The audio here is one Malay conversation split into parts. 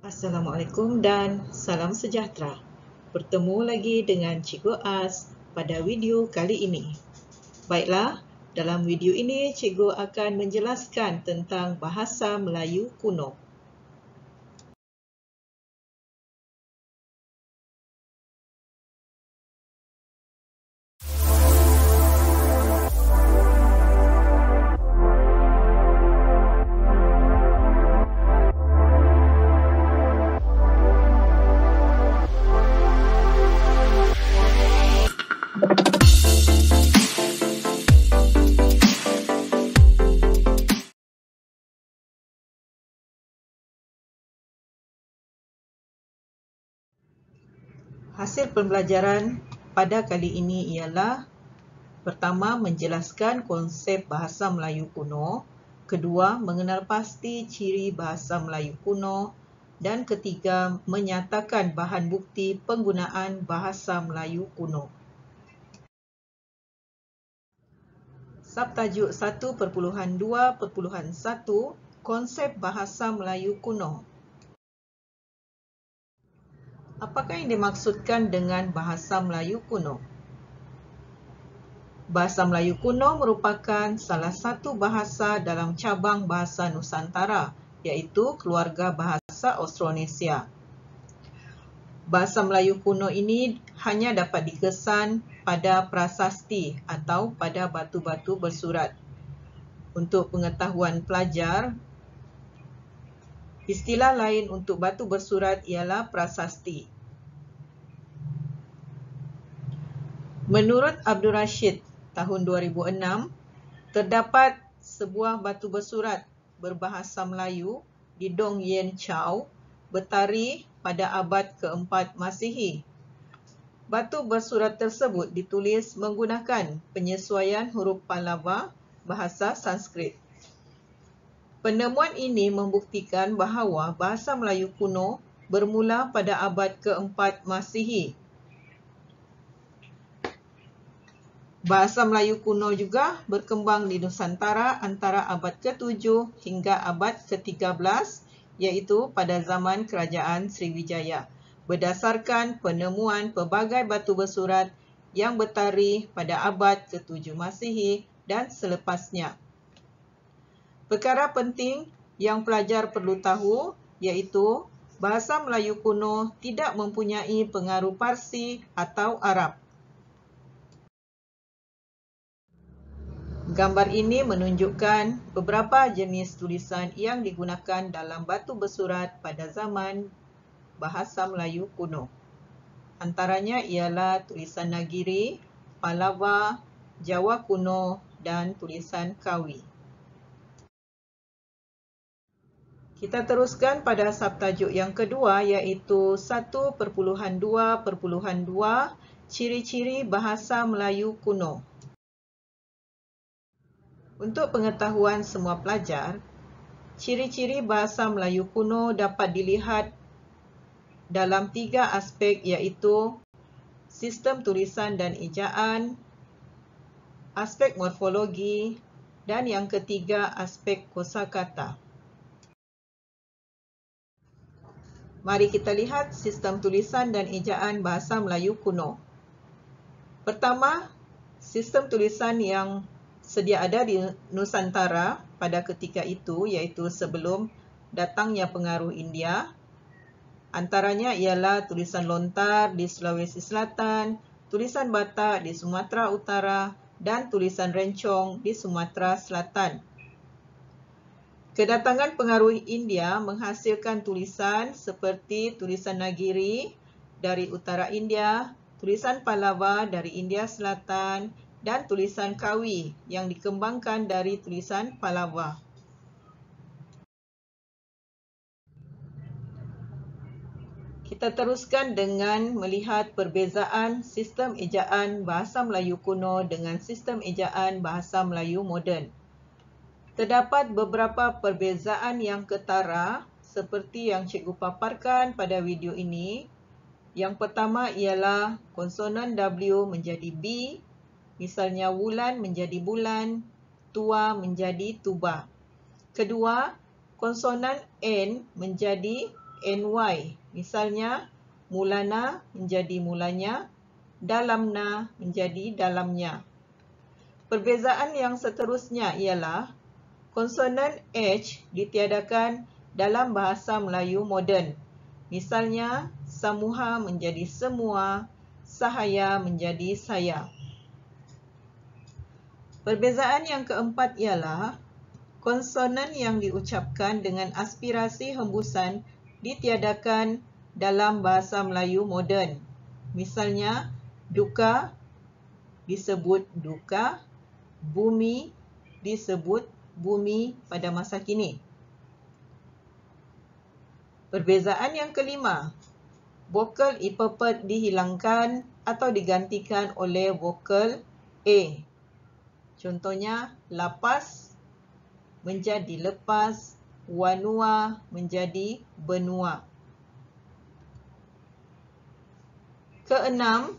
Assalamualaikum dan salam sejahtera. Bertemu lagi dengan Cikgu As pada video kali ini. Baiklah, dalam video ini Cikgu akan menjelaskan tentang bahasa Melayu kuno. Hasil pembelajaran pada kali ini ialah pertama, menjelaskan konsep bahasa Melayu kuno, kedua, mengenal pasti ciri bahasa Melayu kuno, dan ketiga, menyatakan bahan bukti penggunaan bahasa Melayu kuno. Subtajuk 1.2.1 Konsep Bahasa Melayu Kuno. Apakah yang dimaksudkan dengan bahasa Melayu kuno? Bahasa Melayu kuno merupakan salah satu bahasa dalam cabang bahasa Nusantara, iaitu keluarga bahasa Austronesia. Bahasa Melayu kuno ini hanya dapat dikesan pada prasasti atau pada batu-batu bersurat. Untuk pengetahuan pelajar, istilah lain untuk batu bersurat ialah prasasti. Menurut Abdul Rashid tahun 2006, terdapat sebuah batu bersurat berbahasa Melayu di Dong Yen Chow, Betari pada abad ke-4 Masihi. Batu bersurat tersebut ditulis menggunakan penyesuaian huruf Pallava bahasa Sanskrit. Penemuan ini membuktikan bahawa bahasa Melayu kuno bermula pada abad ke-4 Masihi. Bahasa Melayu kuno juga berkembang di Nusantara antara abad ke-7 hingga abad ke-13, iaitu pada zaman Kerajaan Sriwijaya, berdasarkan penemuan pelbagai batu bersurat yang bertarikh pada abad ke-7 Masihi dan selepasnya. Perkara penting yang pelajar perlu tahu iaitu bahasa Melayu kuno tidak mempunyai pengaruh Parsi atau Arab. Gambar ini menunjukkan beberapa jenis tulisan yang digunakan dalam batu bersurat pada zaman bahasa Melayu kuno. Antaranya ialah tulisan Nagiri, Pallava, Jawa kuno, dan tulisan Kawi. Kita teruskan pada subtajuk yang kedua iaitu 1.2.2 Ciri-ciri bahasa Melayu kuno. Untuk pengetahuan semua pelajar, ciri-ciri bahasa Melayu kuno dapat dilihat dalam 3 aspek iaitu sistem tulisan dan ejaan, aspek morfologi, dan yang ketiga aspek kosakata. Mari kita lihat sistem tulisan dan ejaan bahasa Melayu kuno. Pertama, sistem tulisan yang sedia ada di Nusantara pada ketika itu iaitu sebelum datangnya pengaruh India. Antaranya ialah tulisan lontar di Sulawesi Selatan, tulisan Batak di Sumatera Utara, dan tulisan rencong di Sumatera Selatan. Kedatangan pengaruh India menghasilkan tulisan seperti tulisan Nagiri dari utara India, tulisan Pallava dari India Selatan, dan tulisan Kawi yang dikembangkan dari tulisan Pallava. Kita teruskan dengan melihat perbezaan sistem ejaan bahasa Melayu kuno dengan sistem ejaan bahasa Melayu moden. Terdapat beberapa perbezaan yang ketara seperti yang cikgu paparkan pada video ini. Yang pertama ialah konsonan W menjadi B, misalnya wulan menjadi bulan, tua menjadi tuba. Kedua, konsonan N menjadi NY. Misalnya, mulana menjadi mulanya, dalamna menjadi dalamnya. Perbezaan yang seterusnya ialah konsonan H ditiadakan dalam bahasa Melayu moden. Misalnya, samuha menjadi semua, sahaya menjadi saya. Perbezaan yang keempat ialah konsonan yang diucapkan dengan aspirasi hembusan ditiadakan dalam bahasa Melayu moden. Misalnya, duka disebut duka, bumi disebut bumi pada masa kini. Perbezaan yang kelima, vokal ipepet dihilangkan atau digantikan oleh vokal A. Contohnya, lapas menjadi lepas, wanua menjadi benua. Keenam,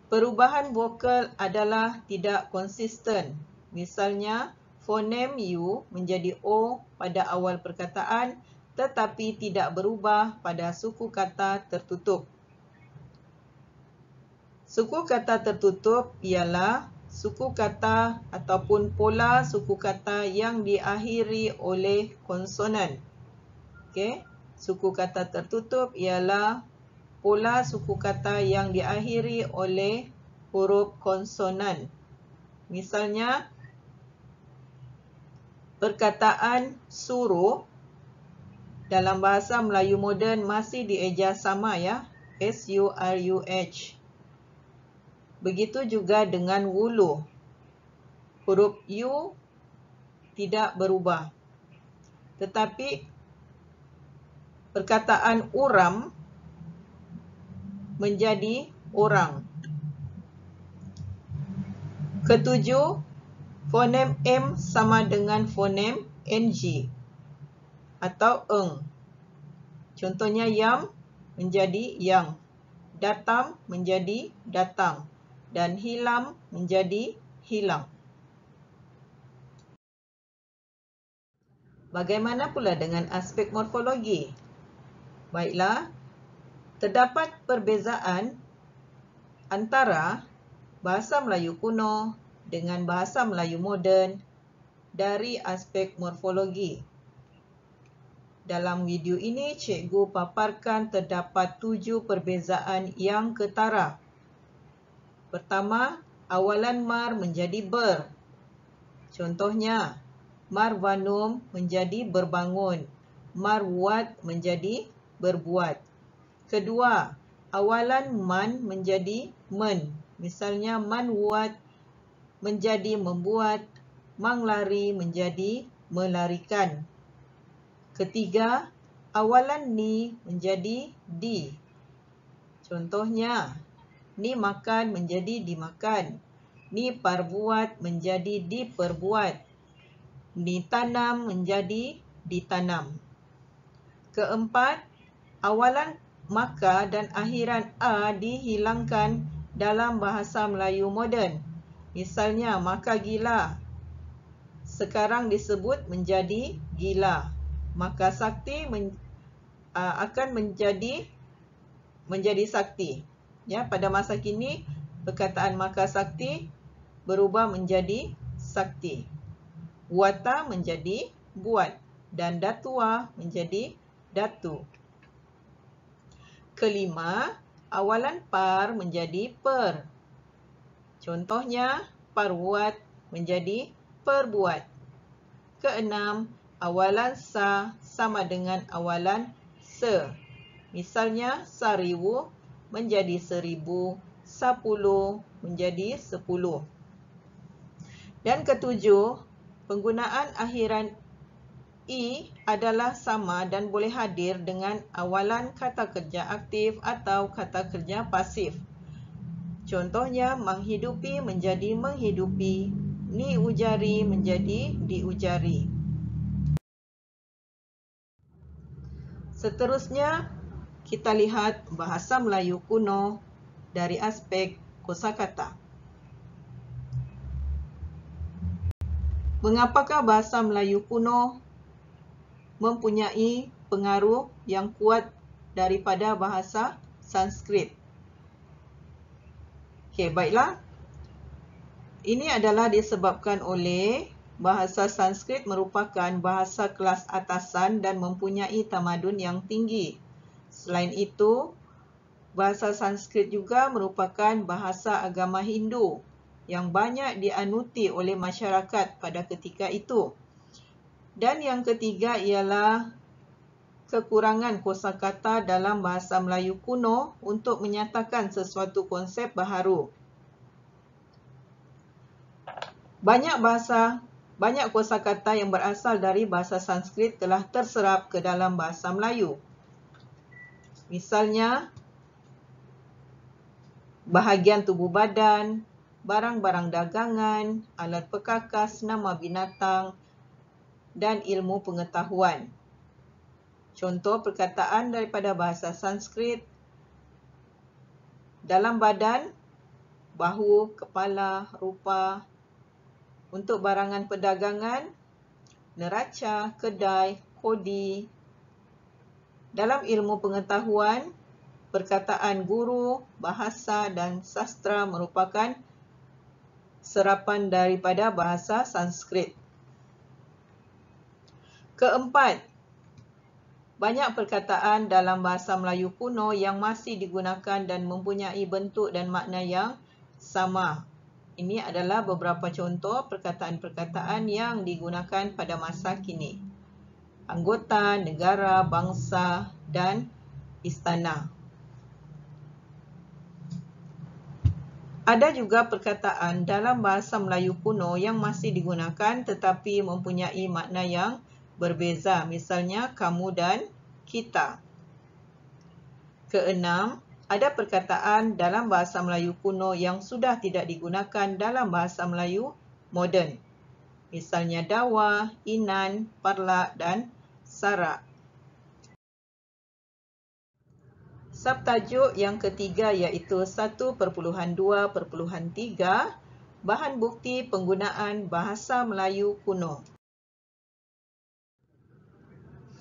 perubahan vokal adalah tidak konsisten. Misalnya, fonem U menjadi O pada awal perkataan tetapi tidak berubah pada suku kata tertutup. Suku kata tertutup ialah suku kata ataupun pola suku kata yang diakhiri oleh konsonan. Okey, suku kata tertutup ialah pola suku kata yang diakhiri oleh huruf konsonan. Misalnya, perkataan suruh dalam bahasa Melayu moden masih dieja sama ya, S-U-R-U-H. Begitu juga dengan wulu. Huruf U tidak berubah. Tetapi perkataan uram menjadi orang. Ketujuh, fonem M sama dengan fonem NG atau eng. Contohnya, yam menjadi yang, datam menjadi datang, dan hilam menjadi hilang. Bagaimana pula dengan aspek morfologi? Baiklah, terdapat perbezaan antara bahasa Melayu kuno dengan bahasa Melayu moden dari aspek morfologi. Dalam video ini, cikgu paparkan terdapat 7 perbezaan yang ketara. Pertama, awalan mar menjadi ber. Contohnya, marvanum menjadi berbangun, marwat menjadi berbuat. Kedua, awalan man menjadi men. Misalnya, manwat menjadi membuat, manglari menjadi melarikan. Ketiga, awalan ni menjadi di. Contohnya, ni makan menjadi dimakan, ni parbuat menjadi diperbuat, ni tanam menjadi ditanam. Keempat, awalan maka dan akhiran a dihilangkan dalam bahasa Melayu moden. Misalnya, maka gila sekarang disebut menjadi gila. Maka sakti akan menjadi sakti. Ya, pada masa kini perkataan maka sakti berubah menjadi sakti. Buata menjadi buat dan datua menjadi datu. Kelima, awalan par menjadi per. Contohnya, parbuat menjadi perbuat. Keenam, awalan sa sama dengan awalan se. Misalnya, sariwu menjadi seribu, sapuluh menjadi sepuluh. Dan ketujuh, penggunaan akhiran i adalah sama dan boleh hadir dengan awalan kata kerja aktif atau kata kerja pasif. Contohnya, menghidupi menjadi menghidupi, ni ujari menjadi diujari. Seterusnya, kita lihat bahasa Melayu kuno dari aspek kosakata. Mengapakah bahasa Melayu kuno mempunyai pengaruh yang kuat daripada bahasa Sanskrit. Okey, baiklah. Ini adalah disebabkan oleh bahasa Sanskrit merupakan bahasa kelas atasan dan mempunyai tamadun yang tinggi. Selain itu, bahasa Sanskrit juga merupakan bahasa agama Hindu yang banyak dianuti oleh masyarakat pada ketika itu. Dan yang ketiga ialah kekurangan kosakata dalam bahasa Melayu kuno untuk menyatakan sesuatu konsep baharu. Banyak kosakata yang berasal dari bahasa Sanskrit telah terserap ke dalam bahasa Melayu. Misalnya, bahagian tubuh badan, barang-barang dagangan, alat perkakas, nama binatang, dan ilmu pengetahuan. Contoh perkataan daripada bahasa Sanskrit: dalam badan, bahu, kepala, rupa. Untuk barangan perdagangan, neraca, kedai, kodi. Dalam ilmu pengetahuan, perkataan guru, bahasa dan sastra merupakan serapan daripada bahasa Sanskrit. Keempat, banyak perkataan dalam bahasa Melayu kuno yang masih digunakan dan mempunyai bentuk dan makna yang sama. Ini adalah beberapa contoh perkataan-perkataan yang digunakan pada masa kini. Anggota, negara, bangsa dan istana. Ada juga perkataan dalam bahasa Melayu kuno yang masih digunakan tetapi mempunyai makna yang berbeza. Misalnya, kamu dan kita. Keenam, ada perkataan dalam bahasa Melayu kuno yang sudah tidak digunakan dalam bahasa Melayu moden. Misalnya dawa, inan, parlak dan sarak. Subtajuk yang ketiga iaitu 1.2.3 bahan bukti penggunaan bahasa Melayu kuno.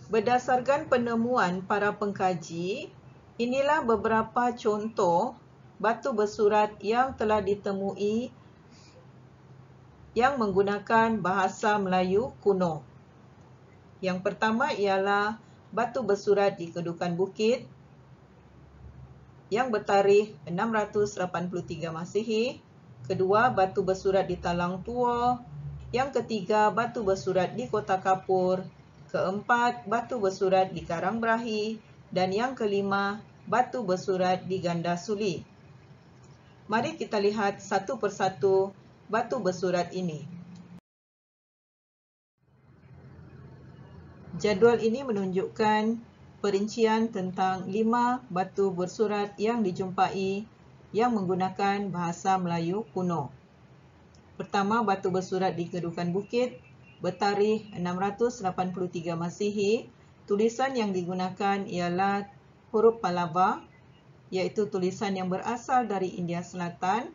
Berdasarkan penemuan para pengkaji, inilah beberapa contoh batu bersurat yang telah ditemui yang menggunakan bahasa Melayu kuno. Yang pertama ialah batu bersurat di Kedukan Bukit yang bertarikh 683 Masihi. Kedua, batu bersurat di Talang Tua. Yang ketiga, batu bersurat di Kota Kapur. Keempat, batu bersurat di Karang Berahi. Dan yang kelima, batu bersurat di Ganda Suli. Mari kita lihat satu persatu batu bersurat ini. Jadual ini menunjukkan perincian tentang 5 batu bersurat yang dijumpai yang menggunakan bahasa Melayu kuno. Pertama, batu bersurat di Kedukan Bukit, bertarikh 683 Masihi. Tulisan yang digunakan ialah huruf Pallava, iaitu tulisan yang berasal dari India Selatan.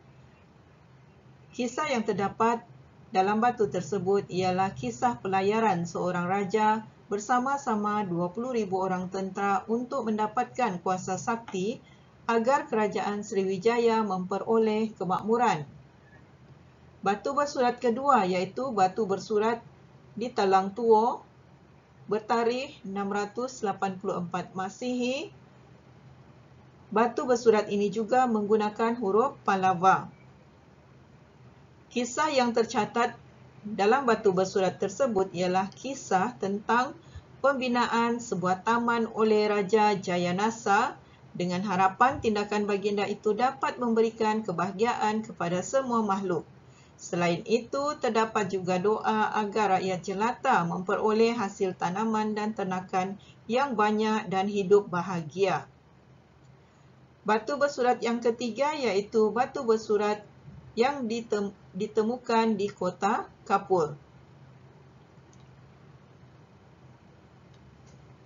Kisah yang terdapat dalam batu tersebut ialah kisah pelayaran seorang raja bersama-sama 20,000 orang tentera untuk mendapatkan kuasa sakti agar kerajaan Sriwijaya memperoleh kemakmuran. Batu bersurat kedua iaitu batu bersurat di Talang Tua, bertarikh 684 Masihi. Batu bersurat ini juga menggunakan huruf Pallava. Kisah yang tercatat dalam batu bersurat tersebut ialah kisah tentang pembinaan sebuah taman oleh Raja Jayanasa dengan harapan tindakan baginda itu dapat memberikan kebahagiaan kepada semua makhluk. Selain itu, terdapat juga doa agar rakyat jelata memperoleh hasil tanaman dan ternakan yang banyak dan hidup bahagia. Batu bersurat yang ketiga iaitu batu bersurat yang ditemukan di Kota Kapur.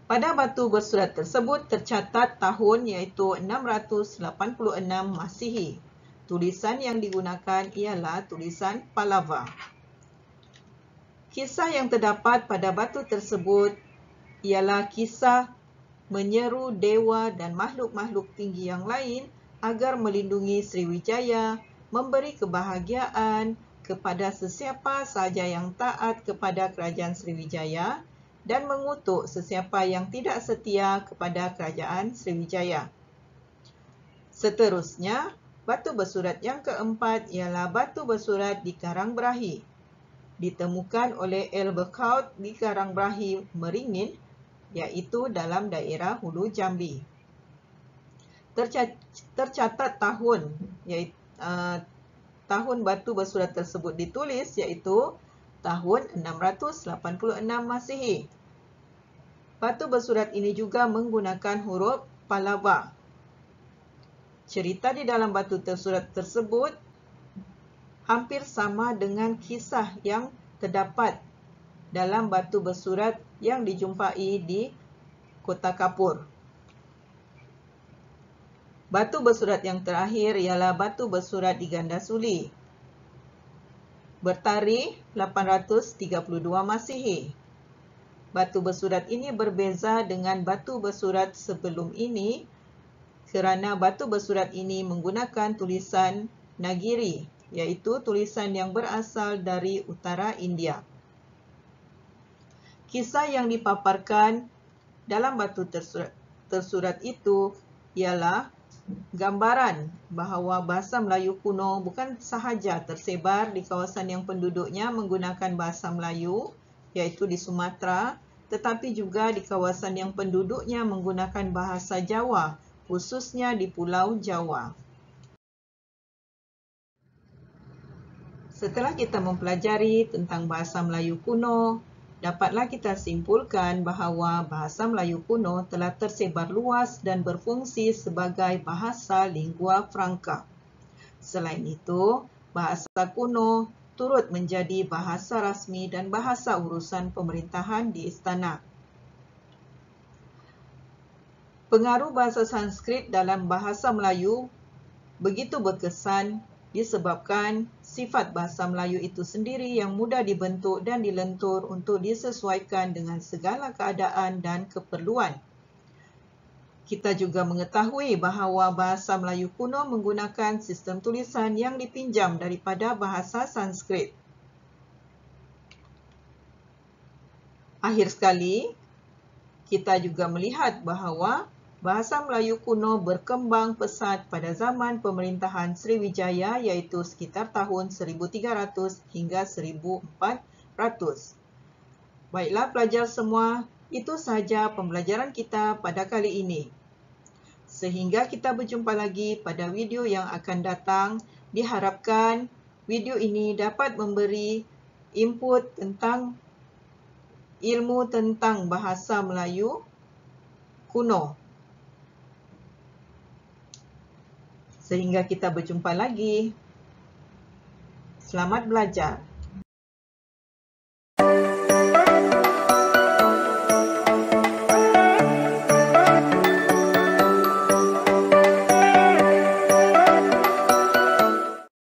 Pada batu bersurat tersebut tercatat tahun iaitu 686 Masihi. Tulisan yang digunakan ialah tulisan Pallava. Kisah yang terdapat pada batu tersebut ialah kisah menyeru dewa dan makhluk-makhluk tinggi yang lain agar melindungi Sriwijaya, memberi kebahagiaan kepada sesiapa sahaja yang taat kepada kerajaan Sriwijaya dan mengutuk sesiapa yang tidak setia kepada kerajaan Sriwijaya. Seterusnya, batu bersurat yang keempat ialah batu bersurat di Karang Berahi. Ditemukan oleh Elberkaut di Karang Berahi Meringin, iaitu dalam daerah Hulu Jambi. Tercatat tahun batu bersurat tersebut ditulis iaitu tahun 686 Masihi. Batu bersurat ini juga menggunakan huruf Pallava. Cerita di dalam batu bersurat tersebut hampir sama dengan kisah yang terdapat dalam batu bersurat yang dijumpai di Kota Kapur. Batu bersurat yang terakhir ialah batu bersurat di Gandasuli, bertarikh 832 Masihi. Batu bersurat ini berbeza dengan batu bersurat sebelum ini kerana batu bersurat ini menggunakan tulisan Nagiri, iaitu tulisan yang berasal dari utara India. Kisah yang dipaparkan dalam batu tersurat itu ialah gambaran bahawa bahasa Melayu kuno bukan sahaja tersebar di kawasan yang penduduknya menggunakan bahasa Melayu, iaitu di Sumatera, tetapi juga di kawasan yang penduduknya menggunakan bahasa Jawa, khususnya di Pulau Jawa. Setelah kita mempelajari tentang bahasa Melayu kuno, dapatlah kita simpulkan bahawa bahasa Melayu kuno telah tersebar luas dan berfungsi sebagai bahasa lingua franca. Selain itu, bahasa kuno turut menjadi bahasa rasmi dan bahasa urusan pemerintahan di istana. Pengaruh bahasa Sanskrit dalam bahasa Melayu begitu berkesan disebabkan sifat bahasa Melayu itu sendiri yang mudah dibentuk dan dilentur untuk disesuaikan dengan segala keadaan dan keperluan. Kita juga mengetahui bahawa bahasa Melayu kuno menggunakan sistem tulisan yang dipinjam daripada bahasa Sanskrit. Akhir sekali, kita juga melihat bahawa bahasa Melayu kuno berkembang pesat pada zaman pemerintahan Sriwijaya iaitu sekitar tahun 1300 hingga 1400. Baiklah pelajar semua, itu sahaja pembelajaran kita pada kali ini. Sehingga kita berjumpa lagi pada video yang akan datang, diharapkan video ini dapat memberi input tentang ilmu tentang bahasa Melayu kuno. Sehingga kita berjumpa lagi. Selamat belajar.